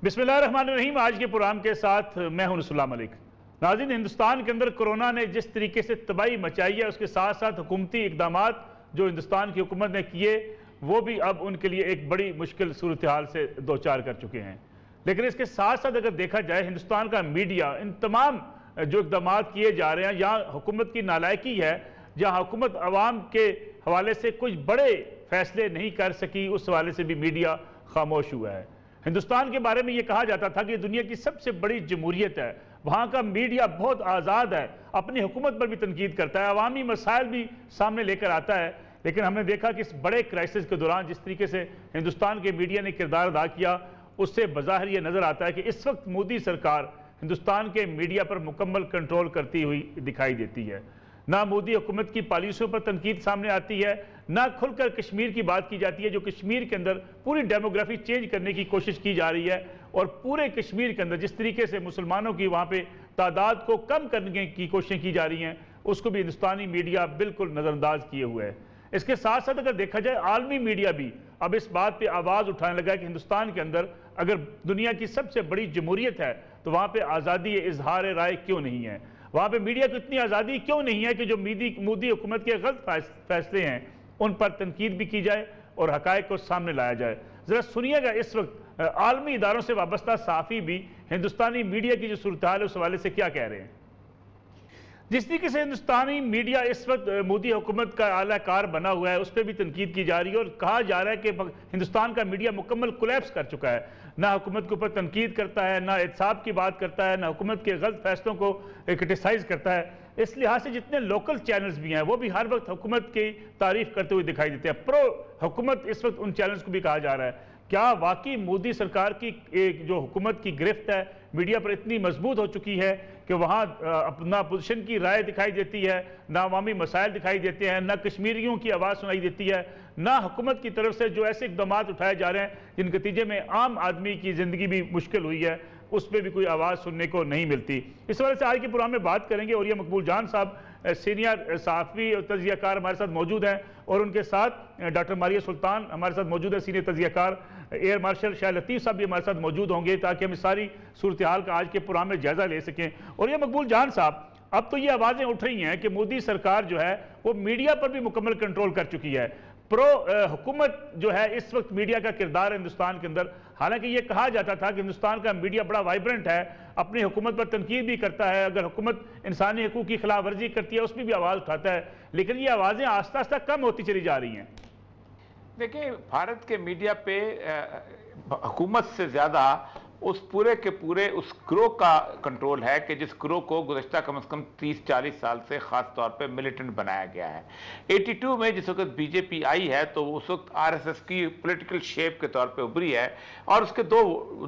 बिस्मिल्लाहिर्रहमानिर्रहीम। आज के प्रोग्राम के साथ मैं हूं रसूलुल्लाह मलिक। नाज़रीन, हिंदुस्तान के अंदर कोरोना ने जिस तरीके से तबाही मचाई है, उसके साथ साथ हुकूमती इकदाम जो हिंदुस्तान की हुकूमत ने किए वो भी अब उनके लिए एक बड़ी मुश्किल सूरत हाल से दो चार कर चुके हैं। लेकिन इसके साथ साथ अगर देखा जाए, हिंदुस्तान का मीडिया इन तमाम जो इकदाम किए जा रहे हैं, यहाँ हुकूमत की नालायकी है, जहाँ हुकूमत अवाम के हवाले से कुछ बड़े फैसले नहीं कर सकी, उस हवाले से भी मीडिया खामोश हुआ है। हिंदुस्तान के बारे में ये कहा जाता था कि दुनिया की सबसे बड़ी जमहूरियत है, वहाँ का मीडिया बहुत आज़ाद है, अपनी हुकूमत पर भी तनकीद करता है, अवामी मसाइल भी सामने लेकर आता है। लेकिन हमने देखा कि इस बड़े क्राइसिस के दौरान जिस तरीके से हिंदुस्तान के मीडिया ने किरदार अदा किया, उससे बज़ाहिर ये नज़र आता है कि इस वक्त मोदी सरकार हिंदुस्तान के मीडिया पर मुकम्मल कंट्रोल करती हुई दिखाई देती है। ना मोदी हुकूमत की पॉलिसियों पर तनकीद सामने आती है, ना खुलकर कश्मीर की बात की जाती है, जो कश्मीर के अंदर पूरी डेमोग्राफी चेंज करने की कोशिश की जा रही है। और पूरे कश्मीर के अंदर जिस तरीके से मुसलमानों की वहाँ पे तादाद को कम करने की कोशिशें की जा रही हैं, उसको भी हिंदुस्तानी मीडिया बिल्कुल नज़रअंदाज किए हुए है। इसके साथ साथ अगर देखा जाए, आलमी मीडिया भी अब इस बात पर आवाज़ उठाने लगा है कि हिंदुस्तान के अंदर अगर दुनिया की सबसे बड़ी जमहूरियत है तो वहाँ पर आज़ादी इजहार राय क्यों नहीं है, वहाँ पे मीडिया को इतनी आज़ादी क्यों नहीं है कि जो मोदी हुकूमत के गलत फैसले हैं उन पर तनकीद भी की जाए और हक़ाइक़ को सामने लाया जाए। ज़रा सुनिएगा, इस वक्त आलमी इदारों से वाबस्ता सहाफ़ी भी हिंदुस्तानी मीडिया की जो सूरत हाल है उस हवाले से क्या कह रहे हैं। जिस तरीके से हिंदुस्तानी मीडिया इस वक्त मोदी हुकूमत का आलाकार बना हुआ है, उस पर भी तनकीद की जा रही है और कहा जा रहा है कि हिंदुस्तान का मीडिया मुकम्मल कोलैप्स कर चुका है, ना हुकूमत के ऊपर तनकीद करता है, ना एहतसाब की बात करता है, ना हुकूमत के गलत फैसलों को क्रिटिसाइज़ करता है। इस लिहाज से जितने लोकल चैनल्स भी हैं वो भी हर वक्त हुकूमत की तारीफ करते हुए दिखाई देते हैं। प्रो हुकूमत इस वक्त उन चैनल्स को भी कहा जा रहा है। क्या वाकई मोदी सरकार की एक जो हुकूमत की गिरफ्त है मीडिया पर इतनी मजबूत हो चुकी है कि वहाँ अपना पोजीशन की राय दिखाई देती है, ना अवामी मसाइल दिखाई देते हैं, ना कश्मीरियों की आवाज़ सुनाई देती है, ना हुकूमत की तरफ से जो ऐसे इकदाम उठाए जा रहे हैं जिन नतीजे में आम आदमी की ज़िंदगी भी मुश्किल हुई है, उस पर भी कोई आवाज़ सुनने को नहीं मिलती। इस वजह से आज के प्रोग्राम में बात करेंगे और ये मकबूल जान साहब सीनियर सहाफ़ी और तजियाकार हमारे साथ मौजूद हैं, और उनके साथ डॉक्टर मारिया सुल्तान हमारे साथ मौजूद है, senior तजियाकार। Air marshal Shah Latif साहब भी हमारे साथ मौजूद होंगे ताकि हम इस सारी सूरत हाल का आज के प्रोग्राम में जायज़ा ले सकें। और ये मकबूल जान साहब, अब तो ये आवाज़ें उठ रही हैं कि मोदी सरकार जो है वो मीडिया पर भी मुकम्मल कंट्रोल कर चुकी है। प्रो हुकूमत जो है इस वक्त मीडिया का किरदार हिंदुस्तान के अंदर, हालांकि ये कहा जाता था कि हिंदुस्तान का मीडिया बड़ा वाइब्रेंट है, अपनी हुकूमत पर तनकीद भी करता है, अगर हुकूमत इंसानी हकूक़ की खिलाफ वर्जी करती है उसमें भी आवाज़ उठाता है, लेकिन ये आवाज़ें आस्ता आस्ता कम होती चली जा रही हैं। देखिए, भारत के मीडिया पे हुकूमत से ज़्यादा उस पूरे के पूरे उस ग्रोह का कंट्रोल है कि जिस ग्रोह को गुज़श्ता कम से कम 30-40 साल से ख़ास तौर पे मिलिटेंट बनाया गया है। 82 में जिस वक्त बीजेपी आई है तो उस वक्त आरएसएस की पॉलिटिकल शेप के तौर पे उभरी है और उसके 2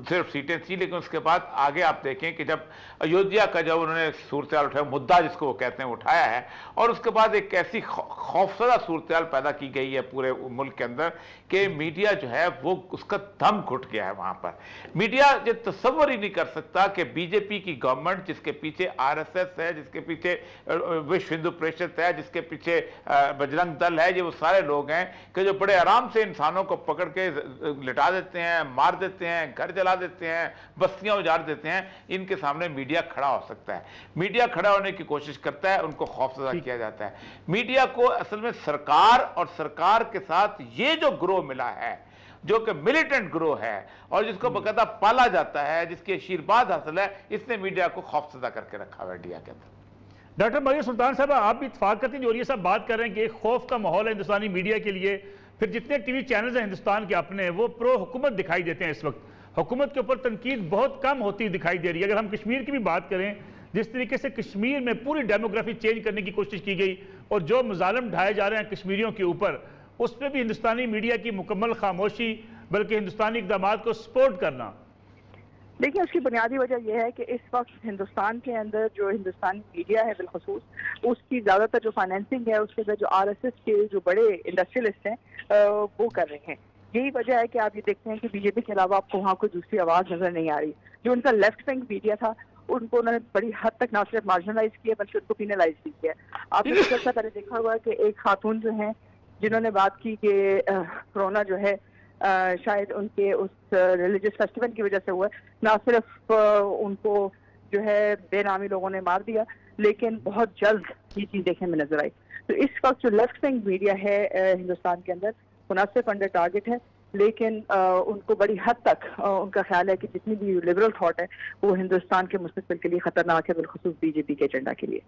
सिर्फ सीटें थी, लेकिन उसके बाद आगे आप देखें कि जब अयोध्या का जब उन्होंने सूरत हाल उठाया, मुद्दा जिसको वो कहते हैं उठाया है, और उसके बाद एक ऐसी खौफजदा सूरत हाल पैदा की गई है पूरे मुल्क के अंदर कि मीडिया जो है वो उसका दम घुट गया है। वहाँ पर मीडिया ये तस्वर ही नहीं कर सकता कि बीजेपी की गवर्नमेंट, जिसके पीछे आरएसएस है, जिसके पीछे विश्व हिंदू परिषद है, जिसके पीछे बजरंग दल है, ये वो सारे लोग हैं कि जो बड़े आराम से इंसानों को पकड़ के लिटा देते हैं, मार देते हैं, घर जला देते हैं, बस्तियां उजाड़ देते हैं। इनके सामने मीडिया खड़ा हो सकता है, मीडिया खड़ा होने की कोशिश करता है, उनको खौफजदा किया जाता है। मीडिया को असल में सरकार और सरकार के साथ ये जो ग्रोह मिला है जो कि मिलिटेंट ग्रोह है और जिसको बकायदा पाला जाता है, जिसकी आशीर्वाद हासिल है, इसने मीडिया को खौफजदा करके रखा है इंडिया के अंदर। डॉक्टर मारिया सुल्तान साहब, आप भी इत्तेफाक करते हैं, जोरिया साहब बात कर रहे हैं कि एक खौफ का माहौल है हिंदुस्तानी मीडिया के लिए, फिर जितने टीवी चैनल्स हैं हिंदुस्तान के अपने, वो प्रो हुकूमत दिखाई देते हैं। इस वक्त हुकूमत के ऊपर तनकीद बहुत कम होती दिखाई दे रही है। अगर हम कश्मीर की भी बात करें, जिस तरीके से कश्मीर में पूरी डेमोग्राफी चेंज करने की कोशिश की गई और जो मुजालिम ढाए जा रहे हैं कश्मीरियों के ऊपर, उस पर भी हिंदुस्तानी मीडिया की मुकम्मल खामोशी, बल्कि हिंदुस्तानी इक़दाम को सपोर्ट करना। देखिए, उसकी बुनियादी वजह यह है कि इस वक्त हिंदुस्तान के अंदर जो हिंदुस्तानी मीडिया है बिलखसूस, उसकी ज़्यादातर जो फाइनेंसिंग है उसके अंदर जो आरएसएस के जो बड़े इंडस्ट्रियलिस्ट हैं वो कर रहे हैं। यही वजह है कि आप ये देखते हैं कि बीजेपी के अलावा आपको वहाँ कोई दूसरी आवाज़ नजर नहीं आ रही। जो उनका लेफ्ट विंग मीडिया था उनको उन्होंने बड़ी हद तक ना सिर्फ मार्जिनलाइज किया बल्कि उनको पिनलाइज भी किया। आपने कुछ अर्सा पहले देखा हुआ कि एक खातून जो है जिन्होंने बात की कि कोरोना जो है शायद उनके उस रिलीजियस फेस्टिवल की वजह से हुआ है। ना सिर्फ उनको जो है बेनामी लोगों ने मार दिया, लेकिन बहुत जल्द ये चीज देखने में नजर आई। तो इस वक्त जो लेफ्ट विंग मीडिया है हिंदुस्तान के अंदर, वो न सिर्फ अंडर टारगेट है, लेकिन उनको बड़ी हद तक उनका ख्याल है कि जितनी भी लिबरल थॉट है वो हिंदुस्तान के मुस्तकबिल के लिए खतरनाक है, बिलखुसूस बीजेपी के एजेंडा के लिए।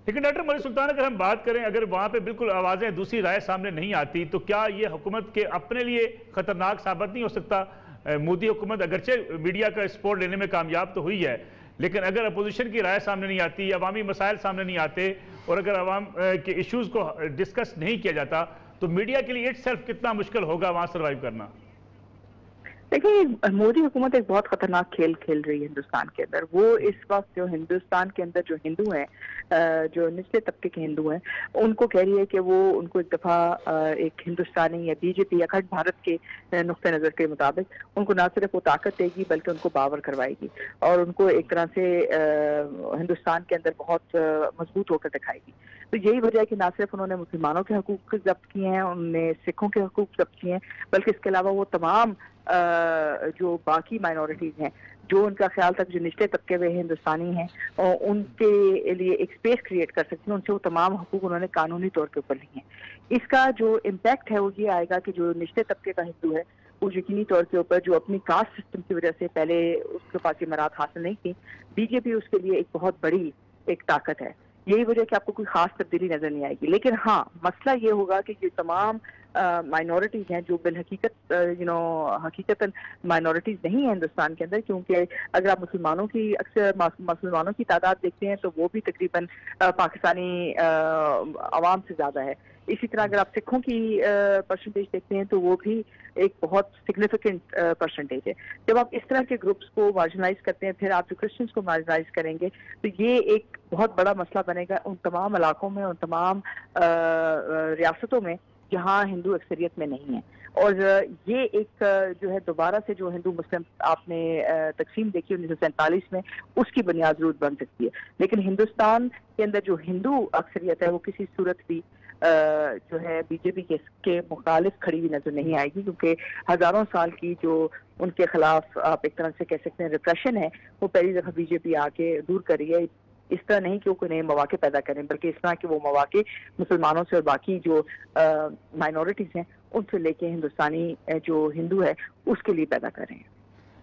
लेकिन डॉक्टर मलिक सुल्तान, अगर हम बात करें, अगर वहाँ पे बिल्कुल आवाज़ें दूसरी राय सामने नहीं आती, तो क्या ये हुकूमत के अपने लिए खतरनाक साबित नहीं हो सकता? मोदी हुकूमत अगरचे मीडिया का सपोर्ट लेने में कामयाब तो हुई है, लेकिन अगर अपोजिशन की राय सामने नहीं आती, अवामी मसाइल सामने नहीं आते, और अगर अवाम के इश्यूज़ को डिस्कस नहीं किया जाता, तो मीडिया के लिए इटसेल्फ कितना मुश्किल होगा वहाँ सर्वाइव करना? देखिए, मोदी हुकूमत एक बहुत खतरनाक खेल खेल रही है हिंदुस्तान के अंदर। वो इस वक्त जो हिंदुस्तान के अंदर जो हिंदू हैं, जो निचले तबके के हिंदू हैं, उनको कह रही है कि वो उनको एक दफ़ा एक हिंदुस्तानी या बीजेपी या अखंड भारत के नुक्ते नज़र के मुताबिक उनको ना सिर्फ वो ताकत देगी बल्कि उनको पावर करवाएगी और उनको एक तरह से हिंदुस्तान के अंदर बहुत मजबूत होकर दिखाएगी। तो यही वजह है कि ना सिर्फ उन्होंने मुसलमानों के हकूक जब्त किए हैं, उन्होंने सिखों के हकूक जब्त किए हैं, बल्कि इसके अलावा वो तमाम जो बाकी माइनॉरिटीज हैं, जो उनका ख्याल तक जो निचले तबके में हिंदुस्तानी हैं, उनके लिए एक स्पेस क्रिएट कर सकते हैं, उनसे वो तमाम हकूक उन्होंने कानूनी तौर के ऊपर लिए हैं। इसका जो इम्पैक्ट है वो ये आएगा कि जो निचले तबके का हिंदू है वो यकीनी तौर के ऊपर, जो अपनी कास्ट सिस्टम की वजह से पहले उसके पास इमारत हासिल नहीं थी, बीजेपी उसके लिए एक बहुत बड़ी एक ताकत है। यही वजह कि आपको कोई खास तब्दीली नजर नहीं आएगी। लेकिन हाँ, मसला ये होगा कि ये तमाम माइनॉरिटीज हैं जो बिल हकीकत हकीकतन माइनॉरिटीज नहीं है हिंदुस्तान के अंदर, क्योंकि अगर आप मुसलमानों की अक्सर मुसलमानों की तादाद देखते हैं तो वो भी तकरीबन पाकिस्तानी आवाम से ज्यादा है। इसी तरह अगर आप सिखों की परसेंटेज देखते हैं तो वो भी एक बहुत सिग्निफिकेंट परसेंटेज है। जब आप इस तरह के ग्रुप्स को मार्जिनलाइज करते हैं, फिर आप जो क्रिश्चियंस को मार्जिनलाइज करेंगे, तो ये एक बहुत बड़ा मसला बनेगा उन तमाम इलाकों में, उन तमाम रियासतों में जहाँ हिंदू अक्सरियत में नहीं है। और ये एक जो है दोबारा से जो हिंदू मुस्लिम आपने तकसीम देखी 1947 में, उसकी बुनियाद जरूर बन सकती है। लेकिन हिंदुस्तान के अंदर जो हिंदू अक्सरियत है वो किसी सूरत भी जो है बीजेपी के मुखालिफ खड़ी हुई नजर नहीं आएगी, क्योंकि हजारों साल की जो उनके खिलाफ आप एक तरह से कह सकते हैं रिप्रेशन है, वो पहली दफा बीजेपी आके दूर कर रही है। इस तरह नहीं कि वो कोई नए मौके पैदा करें, बल्कि इस तरह के वो मौके मुसलमानों से और बाकी जो माइनॉरिटीज हैं उनसे लेके हिंदुस्तानी जो हिंदू है उसके लिए पैदा कर रहे हैं।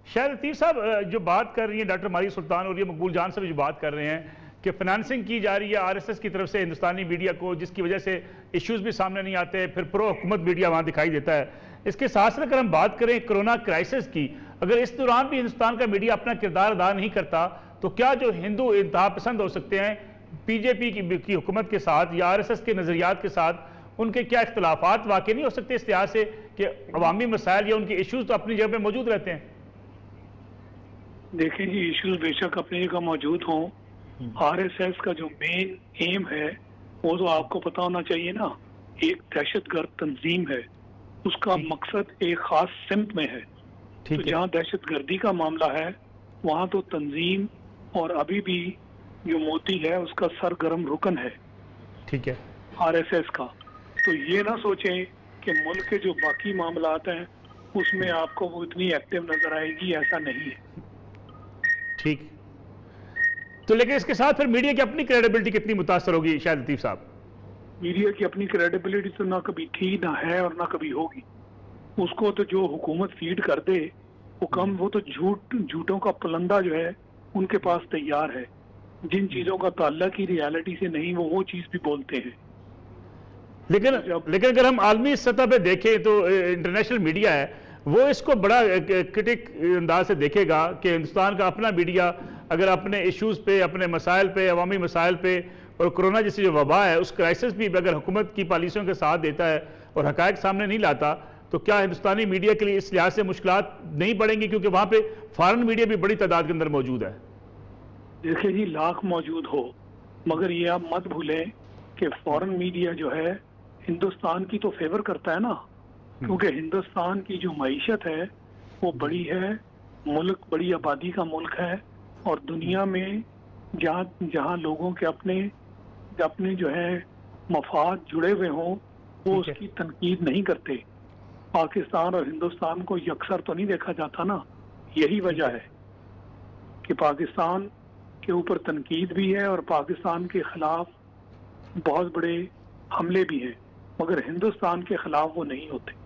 शायद लतीफ़ साहब जो बात कर रही हैं डॉक्टर मारिया सुल्तान और ये मकबूल जान साहब जो बात कर रहे हैं कि फाइनेंसिंग की जा रही है आरएसएस की तरफ से हिंदुस्तानी मीडिया को, जिसकी वजह से इश्यूज भी सामने नहीं आते, फिर प्रो हुकूमत मीडिया वहाँ दिखाई देता है। इसके साथ साथ अगर हम बात करें कोरोना क्राइसिस की, अगर इस दौरान भी हिंदुस्तान का मीडिया अपना किरदार अदा नहीं करता, तो क्या जो हिंदू इंतहा पसंद हो सकते हैं बीजेपी की हुकूमत के साथ या आरएसएस के नज़रियात के साथ, उनके क्या इख्तलाफात वाकई नहीं हो सकते इस लिहाज से कि अवामी मसाइल या उनके इश्यूज तो अपनी जगह पे मौजूद रहते हैं? देखिए जी, इश्यूज बेशक अपनी जगह मौजूद हों, आरएसएस का जो मेन एम है वो तो आपको पता होना चाहिए ना, एक दहशतगर्द तंजीम है, उसका मकसद एक खास सिमत में है। तो जहाँ दहशतगर्दी का मामला है वहाँ तो तंजीम और अभी भी जो मोदी है उसका सरगर्म रुकन है, ठीक है, आरएसएस का। तो ये ना सोचें कि मुल्क के जो बाकी मामलात हैं उसमें आपको वो इतनी एक्टिव नजर आएगी, ऐसा नहीं है। ठीक, तो लेकिन इसके साथ फिर मीडिया की अपनी क्रेडिबिलिटी कितनी मुतासर होगी शायद लतीफ साहब? मीडिया की अपनी क्रेडिबिलिटी तो ना कभी थी, ना है और ना कभी होगी। उसको तो जो हुकूमत फीड कर दे वो तो झूठों का पुलंदा जो है उनके पास तैयार है। जिन चीजों का ताल्लुक ही रियलिटी से नहीं वो चीज भी बोलते हैं। लेकिन अगर हम आलमी सतह पे देखें तो इंटरनेशनल मीडिया है वो इसको बड़ा क्रिटिक अंदाज से देखेगा कि हिंदुस्तान का अपना मीडिया अगर अपने इश्यूज पे, अपने मसाइल पे, अवामी मसाइल पे और कोरोना जैसी जो वबा है उस क्राइसिस भी अगर हुकूमत की पॉलिसियों के साथ देता है और हकायक सामने नहीं लाता, तो क्या हिंदुस्तानी मीडिया के लिए इस लिहाज से मुश्किलात नहीं बढ़ेंगी? क्योंकि वहाँ पे फॉरेन मीडिया भी बड़ी तादाद के अंदर मौजूद है। देखिए जी, लाख मौजूद हो, मगर ये आप मत भूलें कि फॉरेन मीडिया जो है हिंदुस्तान की तो फेवर करता है ना, क्योंकि हिंदुस्तान की जो मईशत है वो बड़ी है, मुल्क बड़ी आबादी का मुल्क है, और दुनिया में जहाँ लोगों के अपने जो है मफाद जुड़े हुए हों वो उसकी तनकीद नहीं करते। पाकिस्तान और हिंदुस्तान को यकसर तो नहीं देखा जाता ना। यही वजह है कि पाकिस्तान के ऊपर तनकीद भी है और पाकिस्तान के खिलाफ बहुत बड़े हमले भी हैं, मगर हिंदुस्तान के खिलाफ वो नहीं होते।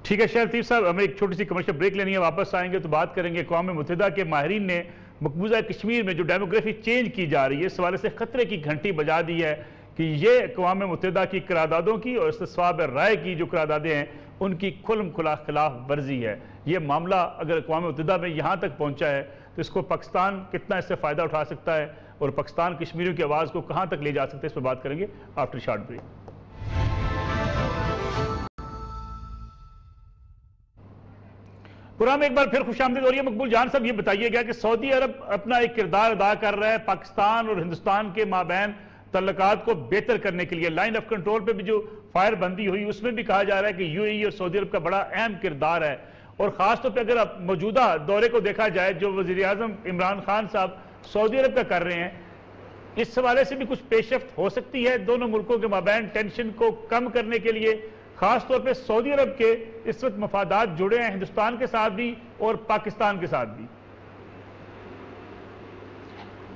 ठीक है शाहिद लतीफ साहब, हमें एक छोटी सी कमर्शियल ब्रेक लेनी है, वापस आएंगे तो बात करेंगे। अक़वाम मुत्तहिदा के माहिरीन ने मकबूजा कश्मीर में जो डेमोग्राफी चेंज की जा रही है इस हवाले से खतरे की घंटी बजा दी है कि ये अक़वाम मुत्तहिदा की करारदादों की और इस्तिस्वाब राय की जो करारदादें हैं उनकी खुल्म खुला खिलाफ वर्जी है। ये मामला अगर अक़वाम मुत्तहिदा में यहाँ तक पहुँचा है तो इसको पाकिस्तान कितना इससे फ़ायदा उठा सकता है और पाकिस्तान कश्मीरियों की आवाज़ को कहाँ तक ले जा सकते हैं, इस पर बात करेंगे आफ्टर शॉर्ट ब्रेक। प्रोग्राम एक बार फिर खुशामदीद हो रही है। मकबूल जान साहब, ये बताइएगा कि सऊदी अरब अपना एक किरदार अदा कर रहा है पाकिस्तान और हिंदुस्तान के माबैन तल्लुकात को बेहतर करने के लिए। लाइन ऑफ कंट्रोल पे भी जो फायर बंदी हुई उसमें भी कहा जा रहा है कि यूएई और सऊदी अरब का बड़ा अहम किरदार है। और खासतौर पर अगर आप मौजूदा दौरे को देखा जाए जो वज़ीर आज़म इमरान खान साहब सऊदी अरब का कर रहे हैं, इस हवाले से भी कुछ पेशरफ्त हो सकती है दोनों मुल्कों के माबैन टेंशन को कम करने के लिए। खासतौर पे सऊदी अरब के इस वक्त मफादात जुड़े हैं हिंदुस्तान के साथ भी और पाकिस्तान के साथ भी।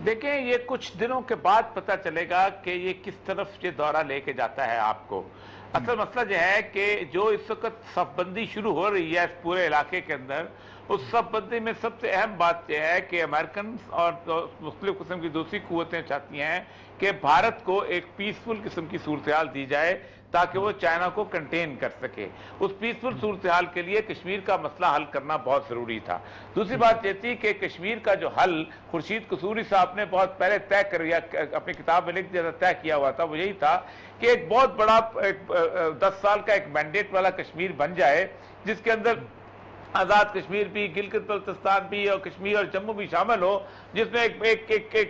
देखें, ये कुछ दिनों के बाद पता चलेगा कि ये किस तरफ ये दौरा लेके जाता है आपको। असल मसला यह है कि जो इस वक्त सफबंदी शुरू हो रही है इस पूरे इलाके के अंदर, उस सफबंदी में सबसे अहम बात यह है कि अमेरिकन और मुख्तलिफ किस्म की दूसरी कुव्वतें चाहती हैं कि भारत को एक पीसफुल किस्म की सूरत हाल दी जाए ताकि वो चाइना को कंटेन कर सके। उस पीसफुल सूरत हाल के लिए कश्मीर का मसला हल करना बहुत ज़रूरी था। दूसरी बात ये थी कि कश्मीर का जो हल खुर्शीद कसूरी साहब ने बहुत पहले तय कर लिया, अपनी किताब में लिख दिया, तय किया हुआ था। वो यही था कि एक बहुत बड़ा 10 साल का एक मैंडेट वाला कश्मीर बन जाए जिसके अंदर आज़ाद कश्मीर भी, गिलगित बल्तिस्तान भी और कश्मीर और जम्मू भी शामिल हो, जिसमें एक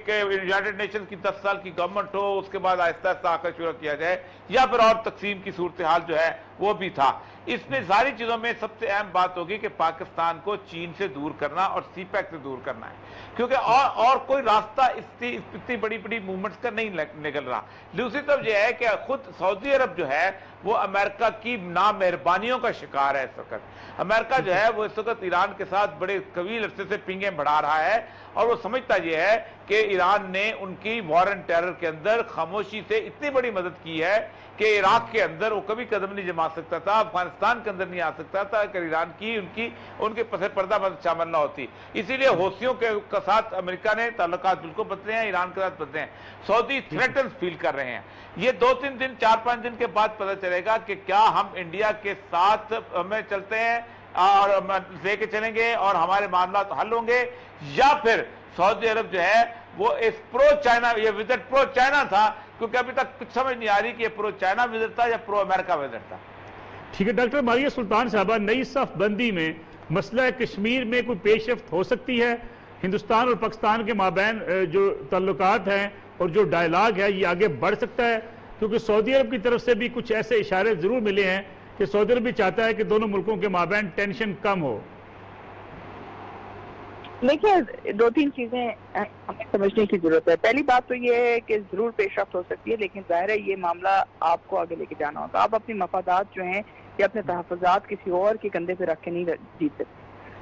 यूनाइटेड नेशंस की 10 साल की गवर्नमेंट हो, उसके बाद आहिस्ता आहिस्ता आकर शुरू किया जाए, या फिर और तकसीम की सूरत हाल जो है वो भी था। इसमें सारी चीज़ों में सबसे अहम बात होगी कि पाकिस्तान को चीन से दूर करना और सीपैक से दूर करना है, क्योंकि और कोई रास्ता इतनी बड़ी बड़ी मूवमेंट्स का नहीं निकल रहा। दूसरी तरफ यह है कि खुद सऊदी अरब जो है वो अमेरिका की नामेहरबानियों का शिकार है। इस वक्त अमेरिका जो है वो इस वक्त ईरान के साथ बड़े तवील अरसे से पिंगे बढ़ा रहा है और वो समझता यह है कि ईरान ने उनकी वॉर एंड टेरर के अंदर खामोशी से इतनी बड़ी मदद की है कि इराक के अंदर वो कभी कदम नहीं जमा सकता था, अफगानिस्तान के अंदर नहीं आ सकता था अगर ईरान की उनके पसे पर्दा मदद शामिल न होती। इसीलिए हौसियों के साथ अमेरिका ने ताल्लुकात बिल्कुल बदले हैं, ईरान के साथ बदले हैं। सऊदी थ्रेटन फील कर रहे हैं। ये 2-3 दिन 4-5 दिन के बाद पता चलेगा कि क्या हम इंडिया के साथ हमें चलते हैं और लेके चलेंगे और हमारे मामला हल होंगे, या फिर सऊदी अरब जो है वो इस प्रो चाइना, ये विजिट प्रो चाइना था, क्योंकि अभी तक कुछ समझ नहीं आ रही कि ये प्रो चाइना विजिट था या प्रो अमेरिका विजिट था। ठीक है डॉक्टर मारिया सुल्तान साहबा, नई सफबंदी में मसला कश्मीर में कोई पेशरफ्त हो सकती है? हिंदुस्तान और पाकिस्तान के माबैन जो ताल्लुकात हैं और जो डायलॉग है ये आगे बढ़ सकता है? क्योंकि सऊदी अरब की तरफ से भी कुछ ऐसे इशारे जरूर मिले हैं कि सऊदी अरब भी चाहता है कि दोनों मुल्कों के माबैन टेंशन कम हो। देखिए, 2-3 चीजें हमें समझने की जरूरत है। पहली बात तो ये है कि जरूर पेशरफ्त हो सकती है, लेकिन जाहिर है ये मामला आपको आगे लेके जाना होगा। आप अपनी मफादात जो हैं या अपने तहफ़्फ़ुज़ात किसी और के कंधे पे रख के नहीं जीत सकते।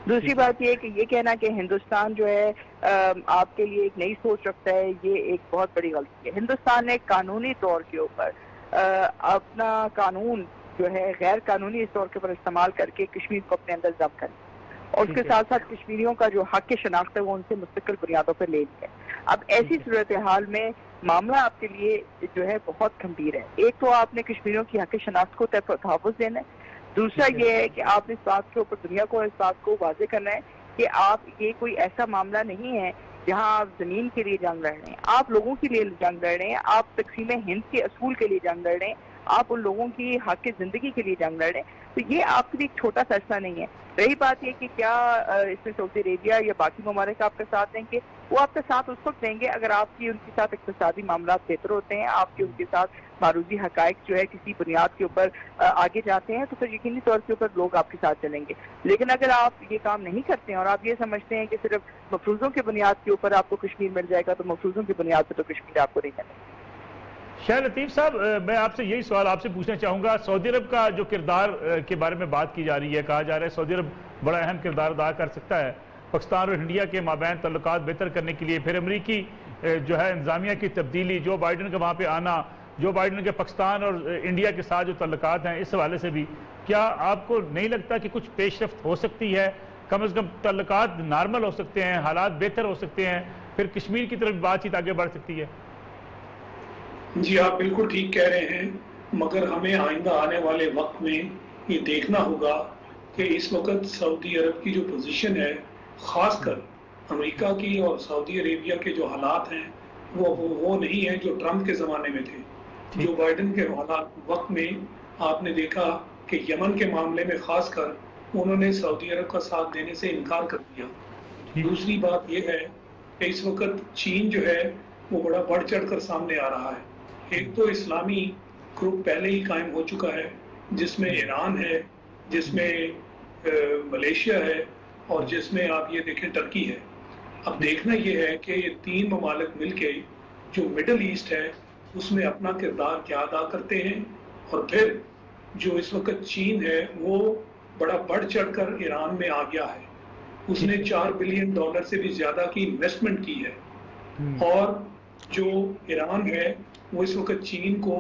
दूसरी बात ये कि ये कहना कि हिंदुस्तान जो है आपके लिए एक नई सोच रखता है, ये एक बहुत बड़ी गलती है। हिंदुस्तान ने कानूनी तौर के ऊपर अपना कानून जो है गैर कानूनी इस तौर के ऊपर इस्तेमाल करके कश्मीर को अपने अंदर जब्त कर और उसके साथ साथ कश्मीरियों का जो हक शनाख्त है वो उनसे मुस्तकिल बुनियादों पर ले लिया। अब ऐसी सूरत हाल में मामला आपके लिए जो है बहुत गंभीर है। एक तो आपने कश्मीरियों की हक शनाख्त को तहफ़्फ़ुज़ देना है, दूसरा ये है कि आपने इस बात के ऊपर दुनिया को इस बात को वाज़े करना है कि आप ये कोई ऐसा मामला नहीं है जहां आप जमीन के लिए जंग लड़ रहे हैं, आप लोगों के लिए जंग लड़ रहे हैं, आप तक़सीम हिंद के असूल के लिए जंग लड़ रहे हैं, आप उन लोगों की हक की जिंदगी के लिए जंग लड़ रहे हैं। तो ये आपके लिए एक छोटा फैसला नहीं है। रही बात ये कि क्या इसमें सऊदी अरेबिया या बाकी ममालिक आपका साथ देंगे, वो आपका साथ उस वक्त देंगे अगर आपकी उनके साथ इक़्तिसादी मामला बेहतर होते हैं, आपके उनके साथ मारूजी हकायक जो है किसी बुनियाद के ऊपर आगे जाते हैं, तो फिर यकीनी तौर के ऊपर लोग आपके साथ चलेंगे। लेकिन अगर आप ये काम नहीं करते हैं और आप ये समझते हैं कि सिर्फ मफरूज़ों की बुनियाद के ऊपर आपको कश्मीर मिल जाएगा, तो मफरूज़ों की बुनियाद पर तो कश्मीर आपको नहीं मिलेगा। शाह लतीफ़ साहब, मैं आपसे यही सवाल आपसे पूछना चाहूँगा, सऊदी अरब का जो किरदार के बारे में बात की जा रही है, कहा जा रहा है सऊदी अरब बड़ा अहम किरदार अदा कर सकता है पाकिस्तान और इंडिया के माबैन तल्लुकात बेहतर करने के लिए। फिर अमरीकी जो है इंतजामिया की तब्दीली, जो बाइडन का वहाँ पर आना, जो बाइडन के पाकिस्तान और इंडिया के साथ जो तल्लुकात हैं, इस हवाले से भी क्या आपको नहीं लगता कि कुछ पेशरफ्त हो सकती है? कम अज़ कम तल्लुकात नॉर्मल हो सकते हैं, हालात बेहतर हो सकते हैं, फिर कश्मीर की तरफ बातचीत आगे बढ़ सकती है? जी, आप बिल्कुल ठीक कह रहे हैं, मगर हमें आइंदा आने वाले वक्त में ये देखना होगा कि इस वक्त सऊदी अरब की जो पोजीशन है, खासकर अमेरिका की और सऊदी अरेबिया के जो हालात हैं वो नहीं है जो ट्रंप के ज़माने में थे। जो बाइडन के हालात वक्त में आपने देखा कि यमन के मामले में खासकर उन्होंने सऊदी अरब का साथ देने से इनकार कर दिया। दूसरी बात यह है कि इस वक्त चीन जो है वो बड़ा बढ़ चढ़ कर सामने आ रहा है। एक तो इस्लामी ग्रुप पहले ही कायम हो चुका है, जिसमें ईरान है, जिसमें मलेशिया है और जिसमें आप ये देखें टर्की है। अब देखना ये है कि ये तीन ममालिक मिलके जो मिडल ईस्ट है उसमें अपना किरदार क्या अदा करते हैं। और फिर जो इस वक्त चीन है वो बड़ा बढ़ चढ़ कर ईरान में आ गया है। उसने $4 बिलियन से भी ज्यादा की इन्वेस्टमेंट की है। और जो ईरान है वो इस वक्त चीन को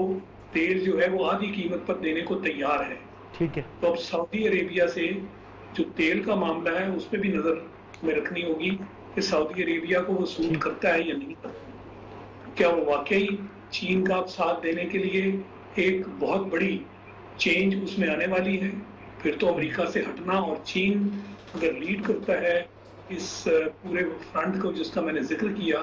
तेल जो है वो आधी कीमत पर देने को तैयार है। ठीक है, तो अब सऊदी अरेबिया से जो तेल का मामला है उस पर भी नजर में रखनी होगी कि सऊदी अरेबिया को वो सूट करता है या नहीं करता। क्या वो वाकई चीन का साथ देने के लिए एक बहुत बड़ी चेंज उसमें आने वाली है? फिर तो अमेरिका से हटना और चीन अगर लीड करता है इस पूरे फ्रंट को जिसका मैंने जिक्र किया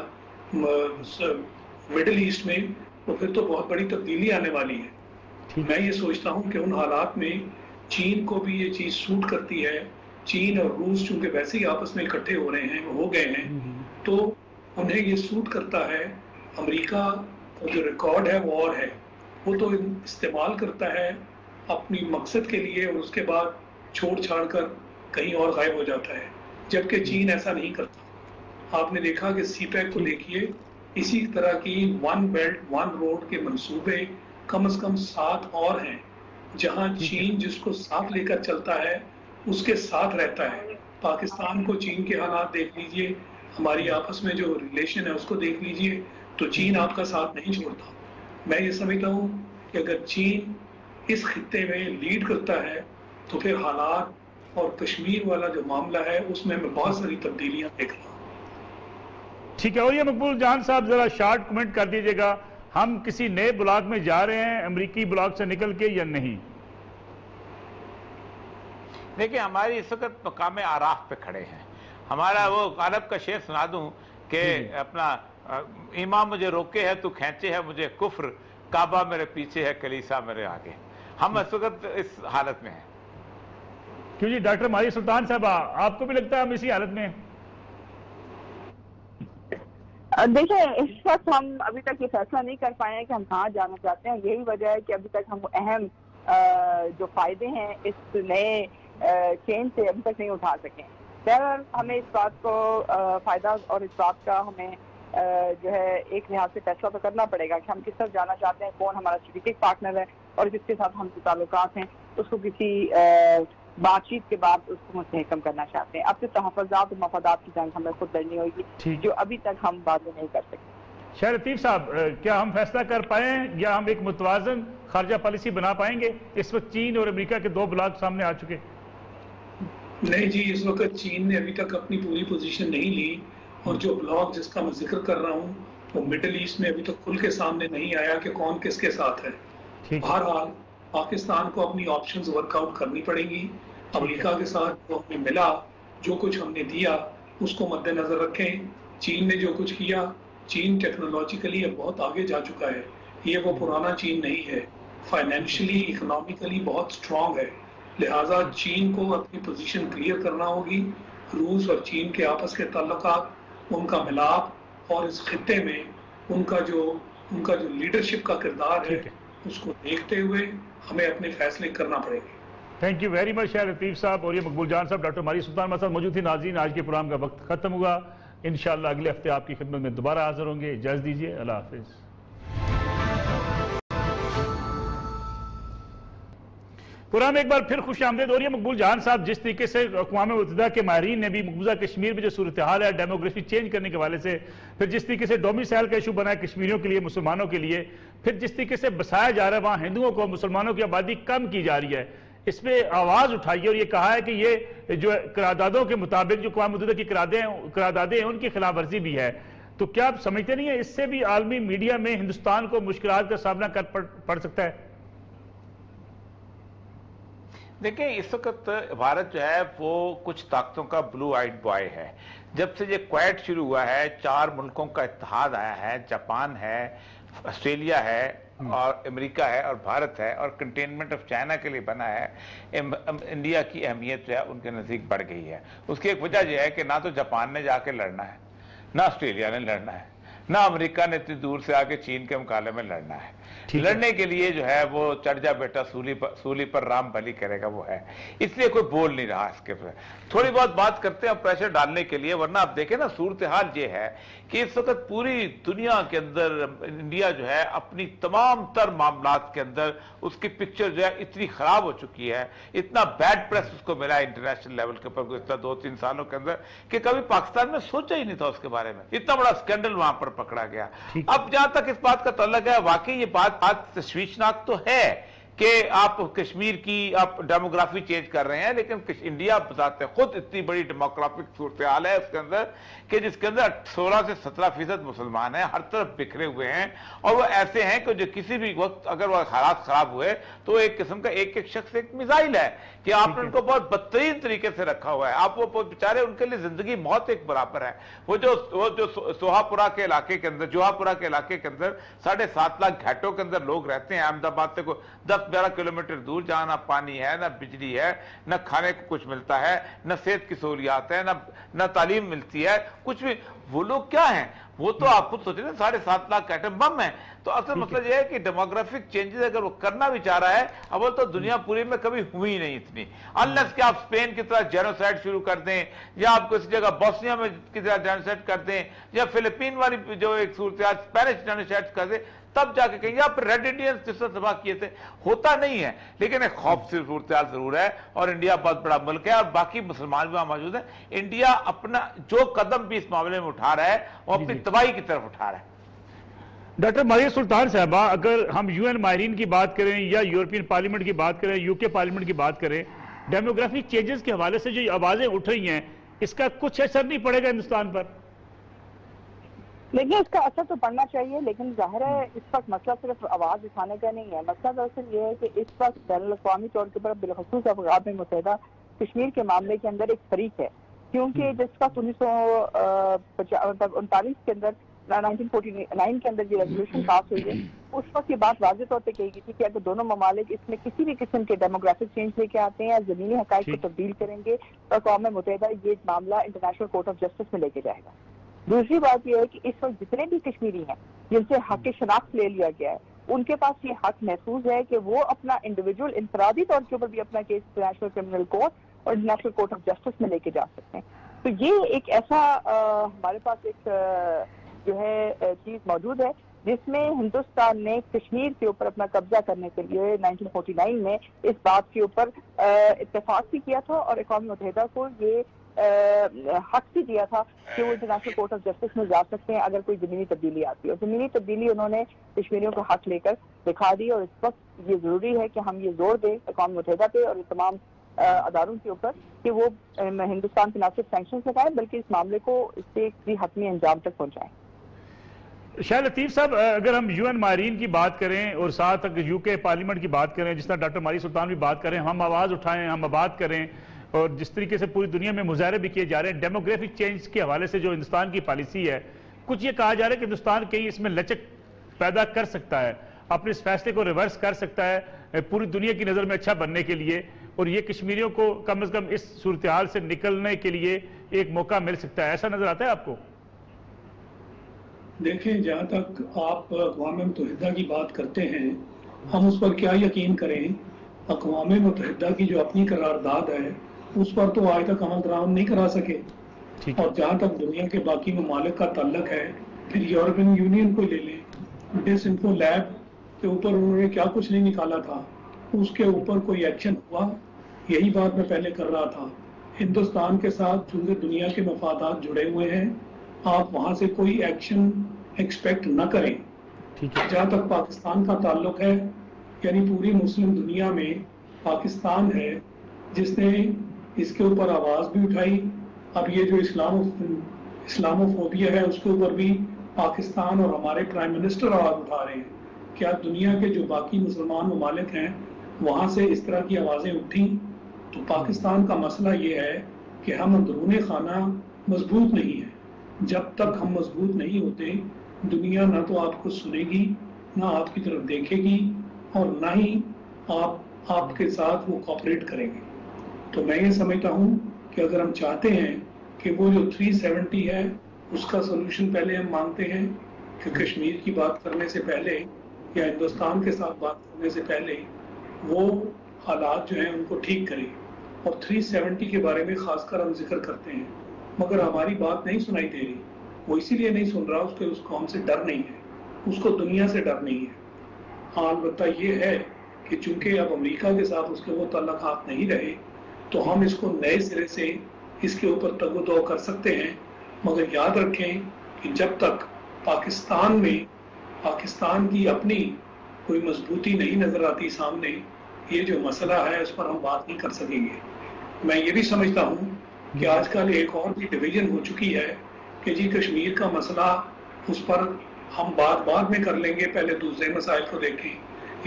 मिडिल ईस्ट में, तो फिर तो बहुत बड़ी तब्दीली आने वाली है। मैं ये सोचता हूँ कि उन हालात में चीन को भी ये चीज सूट करती है। चीन और रूस चूंकि वैसे ही आपस में इकट्ठे हो रहे हैं, हो गए हैं, तो उन्हें ये सूट करता है। अमेरिका का जो रिकॉर्ड है वो और है, वो तो इस्तेमाल करता है अपनी मकसद के लिए और उसके बाद छोड़ छाड़ कर कहीं और गायब हो जाता है, जबकि चीन ऐसा नहीं करता। आपने देखा कि सीपैक को देखिए, इसी तरह की वन बेल्ट वन रोड के मंसूबे कम से कम 7 और हैं, जहां चीन जिसको साथ लेकर चलता है उसके साथ रहता है। पाकिस्तान को चीन के हालात देख लीजिए, हमारी आपस में जो रिलेशन है उसको देख लीजिए, तो चीन आपका साथ नहीं छोड़ता। मैं ये समझता हूँ कि अगर चीन इस खित्ते में लीड करता है तो फिर हालात और कश्मीर वाला जो मामला है उसमें मैं बहुत सारी तब्दीलियां देख रहा हूँ। ठीक है, और ये मकबूल जान साहब जरा शॉर्ट कमेंट कर दीजिएगा, हम किसी नए ब्लॉक में जा रहे हैं अमेरिकी ब्लॉक से निकल के या नहीं? देखिए, हमारी इस वक्त मकाम आराफ पे खड़े हैं। हमारा वो अरब का शेर सुना दूं कि अपना इमाम मुझे रोके है तू खींचे है मुझे कुफ्र, काबा मेरे पीछे है कलीसा मेरे आगे। हम इस वक्त इस हालत में हैं। क्यों जी डॉक्टर मारी सुल्तान साहब, आपको भी लगता है हम इसी हालत में हैं? देखिए, इस वक्त हम अभी तक ये फैसला नहीं कर पाए हैं कि हम कहाँ जाना चाहते हैं। यही वजह है कि अभी तक हम अहम जो फायदे हैं इस नए चेंज से अभी तक नहीं उठा सके। बहरहाल हमें इस बात को फायदा और इस बात का हमें जो है एक लिहाज से फैसला तो करना पड़ेगा कि हम किस तरफ जाना चाहते हैं, कौन हमारा स्ट्रेटेजिक पार्टनर है और जिसके साथ हम ताल्लुकात हैं उसको किसी बातचीत के बाद उसको मुस्तहकम करना चाहते हैं। अब तो तहफ़्फ़ुज़ात और मफादात की जंग हमें खुद लड़नी होगी, जो अभी तक हम बाद में नहीं कर सकते। शाह लतीफ़ साहब, क्या हम फैसला कर पाए या हम एक मुतवाज़न खारजा पॉलिसी बना पाएंगे? इस वक्त चीन और अमेरिका के 2 ब्लॉक सामने आ चुके। नहीं जी, इस वक्त चीन ने अभी तक अपनी पूरी पोजीशन नहीं ली और जो ब्लॉक जिसका मैं जिक्र कर रहा हूँ वो मिडिल ईस्ट में अभी तक खुल के सामने नहीं आया कि कौन किसके साथ है। बहरहाल पाकिस्तान को अपनी ऑप्शंस वर्कआउट करनी पड़ेंगी। अमेरिका के साथ जो हमें मिला, जो कुछ हमने दिया, उसको मद्देनजर रखें। चीन ने जो कुछ किया, चीन टेक्नोलॉजिकली अब बहुत आगे जा चुका है। ये वो पुराना चीन नहीं है, फाइनेंशियली इकोनॉमिकली बहुत स्ट्रांग है। लिहाजा चीन को अपनी पोजीशन क्लियर करना होगी। रूस और चीन के आपस के ताल्लुकात, उनका मिलाप और इस खित्ते में उनका जो लीडरशिप का किरदार है उसको देखते हुए हमें अपने फैसले करना पड़ेंगे। Thank you very much Shah Latif साहब और ये मकबूल जान साहब। डॉक्टर मारी सुल्तान हमारे साथ मौजूद थी। नाज़रीन, आज के प्रोग्राम का वक्त खत्म हुआ। इंशाअल्लाह अगले हफ्ते आपकी खिदमत में दोबारा हाजिर होंगे। इजाज़त दीजिए, अल्लाह हाफिज़। पुराम एक बार फिर खुश आमदेद हो रही है। मकबूल जहान साहब, जिस तरीके से अक़वाम मुत्तहिदा के माहिरीन ने भी मकबूजा कश्मीर में जो सूरत हाल है डेमोग्राफी चेंज करने के हवाले से, फिर जिस तरीके से डोमिसाइल का इशू बना है कश्मीरियों के लिए, मुसलमानों के लिए, फिर जिस तरीके से बसाया जा रहा है वहाँ हिंदुओं को, मुसलमानों की आबादी कम की जा रही है, इस पर आवाज़ उठाई और ये कहा है कि ये जो करारदादों के मुताबिक जो अक़वाम मुत्तहिदा की करारदादें हैं उनकी खिलाफ वर्जी भी है। तो क्या आप समझते नहीं है इससे भी आलमी मीडिया में हिंदुस्तान को मुश्किलात का सामना कर पड़ सकता है? देखिए, इस वक्त भारत जो है वो कुछ ताकतों का ब्लू आइड बॉय है। जब से ये क्वाड शुरू हुआ है, 4 मुल्कों का इत्तेहाद आया है, जापान है, ऑस्ट्रेलिया है और अमेरिका है और भारत है, और कंटेनमेंट ऑफ चाइना के लिए बना है। इंडिया की अहमियत जो है उनके नज़दीक बढ़ गई है। उसकी एक वजह यह है कि ना तो जापान ने जाके लड़ना है, ना ऑस्ट्रेलिया ने लड़ना है, ना अमेरिका ने इतनी दूर से आके चीन के मुकाबले में लड़ना है। लड़ने के लिए जो है वो चढ़ जा बेटा सूली पर राम बलि करेगा वो है, इसलिए कोई बोल नहीं रहा इसके पर। थोड़ी बहुत बात करते हैं प्रेशर डालने के लिए, वरना आप देखें ना सूरत हाल ये है कि इस वक्त पूरी दुनिया के अंदर इंडिया जो है अपनी तमाम तर मामलात के अंदर उसकी पिक्चर जो है इतनी खराब हो चुकी है, इतना बैड प्रेस उसको मिला है इंटरनेशनल लेवल के ऊपर गुज़श्ता 2-3 सालों के अंदर कि कभी पाकिस्तान में सोचा ही नहीं था उसके बारे में। इतना बड़ा स्कैंडल वहां पर पकड़ा गया। अब जहां तक इस बात का ताल्लुक है, वाकई ये बात तशवीशनाक तो है कि आप कश्मीर की आप डेमोग्राफी चेंज कर रहे हैं, लेकिन इंडिया बताते खुद इतनी बड़ी डेमोग्राफिक सूरत हाल है उसके अंदर कि जिसके अंदर 16 से 17% मुसलमान हैं, हर तरफ बिखरे हुए हैं, और वो ऐसे हैं कि जो किसी भी वक्त अगर वो हालात खराब हुए तो एक किस्म का एक शख्स एक मिसाइल है कि आपने उनको बहुत बदतरीन तरीके से रखा हुआ है। आप वो बेचारे, उनके लिए जिंदगी मौत एक बराबर है। वो जो सोहापुरा के इलाके के अंदर, जोहापुरा के इलाके के अंदर 7.5 लाख घाटों के अंदर लोग रहते हैं, अहमदाबाद से को 10-12 किलोमीटर दूर, जहां ना पानी है, ना बिजली है, ना खाने को कुछ मिलता है, ना सेहत की सहूलियात है, ना तालीम मिलती है, कुछ भी। वो लोग क्या हैं? वो तो आप खुद सोचिए ना, 7.5 लाख एटम बम है। तो असल मतलब यह है कि डेमोग्राफिक चेंजेस अगर वो करना भी चाह रहा है, अव्वल तो दुनिया पूरी में कभी हुई नहीं इतनी, अनलेस कि आप स्पेन की तरह जेनोसाइड शुरू कर दें, या आप किसी जगह बोस्निया में की तरह जेनोसाइड कर दें, या फिलीपीन वाली जो एक सूरत स्पेनिश जेनोसाइड कर दें, तब जाके कहीं आप रेड इंडियंस जिस तरह तबाह किए थे। होता नहीं है, लेकिन एक खौफ से सूरत जरूर है। और इंडिया बहुत बड़ा मुल्क है और बाकी मुसलमान भी वहां मौजूद है। इंडिया अपना जो कदम भी इस मामले में उठा रहा है वो अपनी तबाही की तरफ उठा रहा है। डॉक्टर मारिया सुल्तान साहबा, अगर हम यूएन माहिरीन की बात करें या यूरोपियन पार्लियामेंट की बात करें, यूके पार्लियामेंट की बात करें, डेमोग्राफिक चेंजेस के हवाले से जो आवाजें उठ रही हैं, इसका कुछ असर नहीं पड़ेगा हिंदुस्तान पर? देखिए, इसका असर तो पड़ना चाहिए, लेकिन जाहिर है इस वक्त मसला सिर्फ आवाज उठाने का नहीं है। मसला दरअसल ये है कि इस वक्त बैनुल अक़वामी तौर के ऊपर बिलखसूस अक़वाम मुत्तहिदा कश्मीर के मामले के अंदर एक फरीक है, क्योंकि जिस वक्त 1939 के अंदर 1949 के अंदर ये रेजोल्यूशन पास हुई है, उस वक्त ये बात वाज़ेह तौर पर कही गई थी कि अगर दोनों ममालिक इसमें किसी भी किस्म के डेमोग्राफिक चेंज लेके आते हैं या जमीनी हक़ाइक़ को तब्दील करेंगे तो अक़वाम मुत्तहिदा ये मामला इंटरनेशनल कोर्ट ऑफ जस्टिस में लेके जाएगा। दूसरी बात यह है कि इस वक्त जितने भी कश्मीरी हैं जिनसे हक शनाख्त ले लिया गया है, उनके पास ये हक महसूस है कि वो अपना इंडिविजुअल इंफरादी तौर के ऊपर भी अपना केस इंटरनेशनल क्रिमिनल कोर्ट और इंटरनेशनल कोर्ट ऑफ जस्टिस में लेके जा सकते हैं। तो ये एक ऐसा हमारे पास एक जो है चीज मौजूद है जिसमें हिंदुस्तान ने कश्मीर के ऊपर अपना कब्जा करने के लिए 1949 में इस बात के ऊपर इत्तेफाक भी किया था और अक़वाम मुत्तहिदा को ये हक भी दिया था कि वो इंटरनेशनल कोर्ट ऑफ जस्टिस में जा सकते हैं अगर कोई जमीनी तब्दीली आती है। और जमीनी तब्दीली उन्होंने कश्मीरियों को हक लेकर दिखा दी, और इस वक्त ये जरूरी है कि हम ये जोर दें अक़वाम मुत्तहिदा पे और तमाम अदारों के ऊपर कि वो हिंदुस्तान के न सिर्फ सैंक्शन लगाए बल्कि इस मामले को इससे एक हतमी अंजाम तक पहुँचाएं। शाह लतीफ़ साहब, अगर हम यूएन माहिरीन की बात करें और साथ अगर यूके पार्लियामेंट की बात करें, जिस तरह डॉक्टर मारिया सुल्तान भी बात करें, हम आवाज़ उठाएं, हम बात करें, और जिस तरीके से पूरी दुनिया में मुजाहरे भी किए जा रहे हैं डेमोग्राफिक चेंज के हवाले से जो हिंदुस्तान की पॉलिसी है, कुछ ये कहा जा रहा है कि हिंदुस्तान कहीं इसमें लचक पैदा कर सकता है, अपने इस फैसले को रिवर्स कर सकता है पूरी दुनिया की नज़र में अच्छा बनने के लिए, और ये कश्मीरियों को कम से कम इस सूरत हाल से निकलने के लिए एक मौका मिल सकता है। ऐसा नजर आता है आपको? देखें, जहाँ तक आप अक़वाम मुत्तहिदा की बात करते हैं, हम उस पर क्या यकीन करें? अक़वाम मुत्तहिदा की जो अपनी करारदाद है उस पर तो आज तक अमल दरामद नहीं करा सके। और जहाँ तक दुनिया के बाकी ममालिक का ताल्लुक है, फिर यूरोपियन यूनियन को ले लें, डिसइंफो लैब के ऊपर उन्होंने क्या कुछ नहीं निकाला था, उसके ऊपर कोई एक्शन हुआ? यही बात मैं पहले कर रहा था। हिंदुस्तान के साथ चूंकि दुनिया के मफादात जुड़े हुए हैं, आप वहां से कोई एक्शन एक्सपेक्ट न करें। ठीक है। जहां तक पाकिस्तान का ताल्लुक है, यानी पूरी मुस्लिम दुनिया में पाकिस्तान है जिसने इसके ऊपर आवाज भी उठाई। अब ये जो इस्लामोफोबिया है उसके ऊपर भी पाकिस्तान और हमारे प्राइम मिनिस्टर आवाज उठा रहे हैं। क्या दुनिया के जो बाकी मुसलमान ममालिक हैं वहां से इस तरह की आवाजें उठी? तो पाकिस्तान का मसला ये है कि हम अंदरूनी खाना मजबूत नहीं है। जब तक हम मजबूत नहीं होते, दुनिया ना तो आपको सुनेगी, ना आपकी तरफ देखेगी, और ना ही आपके साथ वो कोऑपरेट करेंगे। तो मैं ये समझता हूँ कि अगर हम चाहते हैं कि वो जो 370 है उसका सोल्यूशन पहले हम मांगते हैं कि कश्मीर की बात करने से पहले या हिंदुस्तान के साथ बात करने से पहले वो हालात जो हैं उनको ठीक करें। और 370 के बारे में खासकर हम जिक्र करते हैं, मगर हमारी बात नहीं सुनाई दे रही। वो इसीलिए नहीं सुन रहा उसको हमसे डर नहीं है, उसको दुनिया से डर नहीं है। हाँ, अलबत्ता ये है कि चूंकि अब अमेरिका के साथ उसके वो ताल्लुकात नहीं रहे, तो हम इसको नए सिरे से इसके ऊपर तगो-दो कर सकते हैं। मगर याद रखें कि जब तक पाकिस्तान में पाकिस्तान की अपनी कोई मजबूती नहीं नजर आती सामने, ये जो मसला है उस पर हम बात नहीं कर सकेंगे। मैं ये भी समझता हूँ कि आजकल एक और भी डिवीजन हो चुकी है कि जी कश्मीर का मसला, उस पर हम बात बाद में कर लेंगे, पहले दूसरे मसाइल को देखें।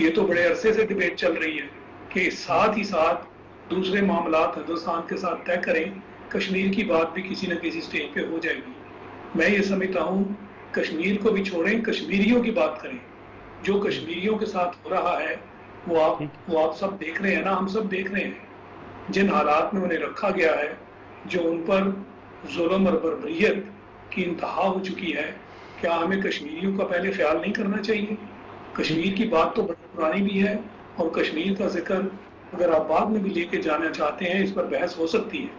ये तो बड़े अरसे से डिबेट चल रही है कि साथ ही साथ दूसरे मामलात हिंदुस्तान के साथ तय करें, कश्मीर की बात भी किसी न किसी स्टेज पे हो जाएगी। मैं ये समझता हूँ कश्मीर को भी छोड़ें, कश्मीरियों की बात करें। जो कश्मीरियों के साथ हो रहा है वो आप सब देख रहे हैं ना, हम सब देख रहे हैं। जिन हालात में उन्हें रखा गया है, जो उन पर जुल्म और बर्बरियत की इंतहा हो चुकी है, क्या हमें कश्मीरियों का पहले ख्याल नहीं करना चाहिए? कश्मीर की बात तो बड़ी पुरानी भी है, और कश्मीर का जिक्र अगर आप बाद में भी लेके जाना चाहते हैं, इस पर बहस हो सकती है।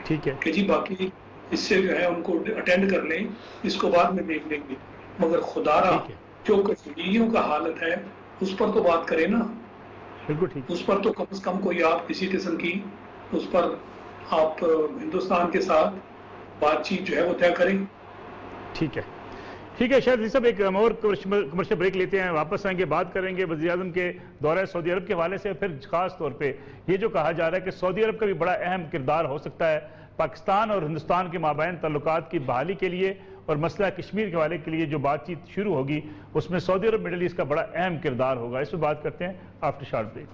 ठीक है कि जी बाकी इससे जो है उनको अटेंड कर लें, इसको बाद में देख लेंगे। मगर खुदारा जो कश्मीरियों का हालत है उस पर तो बात करें ना। बिल्कुल ठीक। उस पर तो कम से कम कोई आप किसी किस्म की उस पर आप हिंदुस्तान के साथ बातचीत जो है वो तय करें। ठीक है, ठीक है। शायद सब एक और कमर्शियल ब्रेक लेते हैं, वापस आएंगे, बात करेंगे वज़ीर-ए-आज़म के दौरे सऊदी अरब के हवाले से। फिर खास तौर पे ये जो कहा जा रहा है कि सऊदी अरब का भी बड़ा अहम किरदार हो सकता है पाकिस्तान और हिंदुस्तान के माबैन तल्लुकात की बहाली के लिए, और मसला कश्मीर के हवाले के लिए जो बातचीत शुरू होगी उसमें सऊदी अरब मिडल ईस्ट का बड़ा अहम किरदार होगा। इस पर बात करते हैं आफ्टर शॉर्ट ब्रेक।